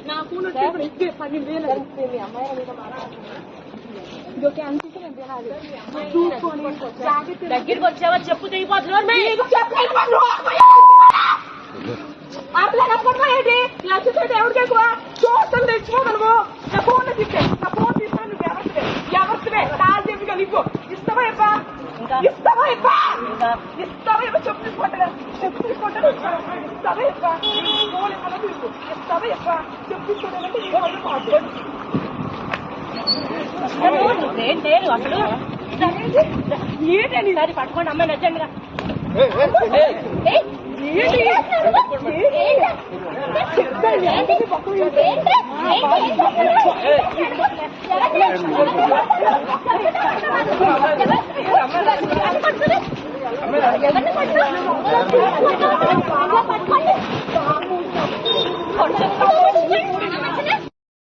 నా ఫోన్ 10,000 మీ అమ్మాయి మీద ఇదొకే అనిపిస్తే నేను తినాలి దగ్గరికి వచ్చావా చెప్పు తెగిపోతున్నాడు ఏంటి లక్ష ఎవరికి ఎక్కువ చూస్తాను తెచ్చుకో మనము నా ఫోన్ తీసే నా ఫోన్ తీసుకుని నువ్వు ఎవరివే కాలు చెప్పి కలిపో ఇస్తావా ఇవ్వా ఇస్తావా ఇవ్వా ఇస్తావా ఇవ్వ చెప్పు తీసుకుంటా చెప్పు తీసుకుంటాను ఇస్తావా ఇవ్వా ఫోన్ ఇవ్వడం తీసుకో ఇస్తావా ఇవ్వా చెప్పు తీసుకోవడానికి నీ వాళ్ళు మాట్లాడు నేను అసలు ఏంటండి ఈసారి పట్టుకోండి అమ్మాయి నచ్చండిగా